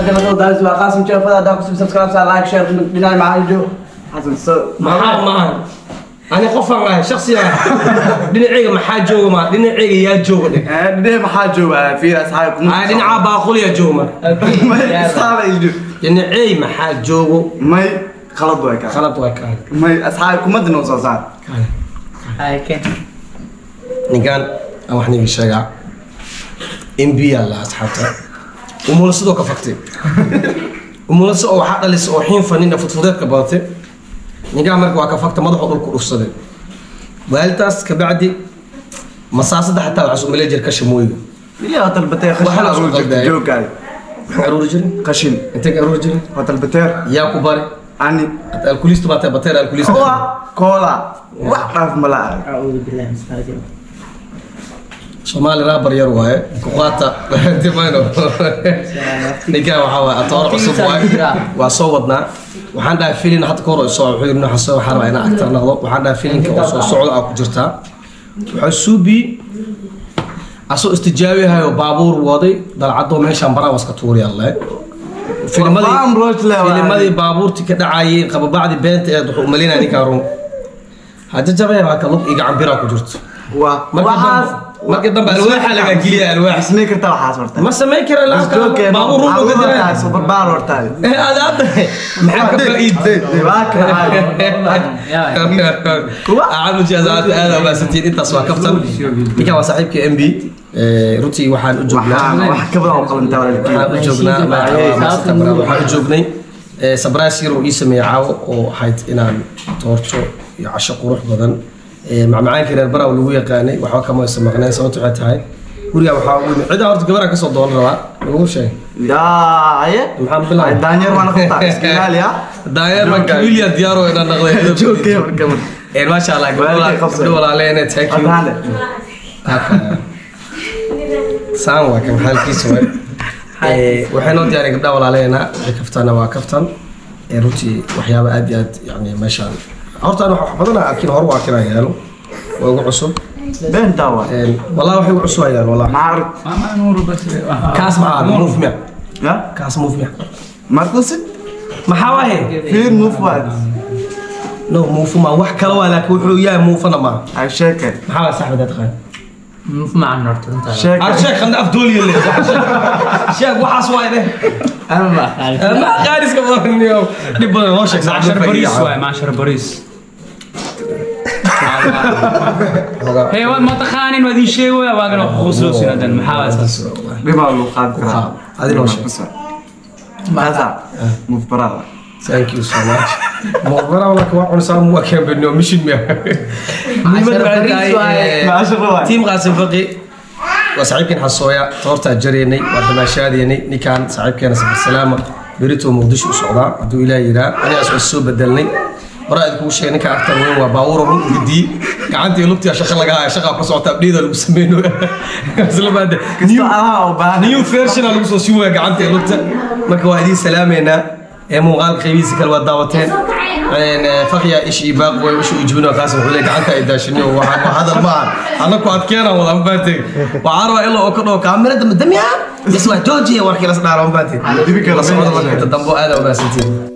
كان دارس مع قاسم شوف هذا داك سبسكرايب لايك شير بناء مع الجو حسن ما أنا قفا شخصيا دينعيق محا جوغ ما دينعيق يا جوغ دي محا جوغ في اصحابكم دينعا باقول يا جوغ ما دينعيق محا جوغ ماي خلط وياك خلط وياك ماي اصحابكم ما دنو صار هاي كان نقال او احنا الشجاع ام بي الله اصحابته ومولسدو كفكتي ومولسو waxa dhalis oo xiin fanina fudfudeedka badatay nigaa markii waa ka fagta madaxu dhulku dhufsaday waaltaas ka bacdi masaasada xataa waxa soo maleejar ka shimooyo ilaa hotel bateer khashin joogay aruur jirin khashin inta aruur jirin hotel bateer yaa ku bari ani alkulistu bateer bateer alkulistu koola wax dhaaf malaa أعوذ بالله من الشيطان الرجيم Somali rapper yar waaye ku qaata dimayno nigaa waxa waa atoor cusub waa soo wadnaa waxaan dhahay filin hadda ka hor soo wuxuu inuu xasoo waxa rabaa inaan actor noqdo waxaan dhahay filinka oo soo socdo ku jirta waxa suubi asoo istijaabi hayo baabuur waday dalcado meeshan bara waska tuuri Allah filimadii baabuurti ka dhacayay qababacdi beenta ee wuxuu malinaa ninka run hadda jabay waa ka lug iga cambira ku jirto markii dambe alwaaxa laga geliya alwaax ismay kartaa waxa sortay ma samay kara la baabuur uu uga diray super bar hortaay aadaad maxaa ka faa'iiday waaka aanu jazaat aada ma santiin intaas waa kaftan ninka waa saaxiibka MB ruti waxaan u joognaa wax ka badan oo qalanta waxaan u joognaa waxaan u joognay sabraasir oo ii sameeyay caawo oo ahayd inaan toorto iyo casho qurux badan macmacaanka reer baraw lagu yaqaanay waxa kama ismaqnay sababtu waxay tahay guriga waxa uu cid horta gabar ka soo dooran rabaa lagu sheegay yaa aye maxaan bilaay daanyeer waan qabtaa iskilaaliya daanyeer ma kabiliya diyaaro inaan naqday joogay gabar ma sha Allah gabadha walaaleyna thank you saan waa kan halkiisa waxaan oo diyaariyay gabadha walaaleyna kaftana waa kaftan runtii waxyaabo aad iyo aad yani meeshaan horta أنا حفظنا أكيد هروح كنا يالو وعصب بين توا والله وحي وعصب يالو والله ما عرف ما نور بس كاس معاه موف مية لا كاس موف مية ما تقصد ما حواهي فين موف واحد نو موف ما وح كلا ولا كوحو يا موف أنا ما عشاكر ما حوا سحب ده تخيل موف مع النور انت شاكر الشيخ خلنا أفضل يلي شيخ وحص وايد انا ما خالف ما قارس كمان اليوم نبغى نوشك عشر باريس واي مع عشر باريس هي ما تخانين ودي شيء ولا واقع خصوصي هذا المحاولة بما لو خاد هذه نوشك ماذا موف برا Thank you so much. مغبرة ولا كوا عنصر مو كان بينه مش المياه. تيم قاسم فقي وصعيب كان حصويا طورت الجريني وحماشاديني نكان صعيب كان سبب السلامة بريتو مقدش وصعدا عدو إلى إيران أنا أسوي السوق بدلني برأيك كل شيء نكان أكتر من وباور من بدي كعنتي لقطة شغلة جاي شغلة قصة تبديد اللي بسمينه مثل بعد نيو فيرشن اللي بسويه كعنتي لقطة ما كواهدي سلامة هنا مغال قيبيس كل وداوتين فقيا إيش يباق وإيش يجبنه قاسم عليك عنك إداشني وهذا المال أنا كنت كنا والله مباتي وعاروا إلا أكره كاميرا دم يا يسوى توجي وركي لسنا رمباتي. أنا دبي كلا سمعت الله كتدمبو هذا وباسنتين.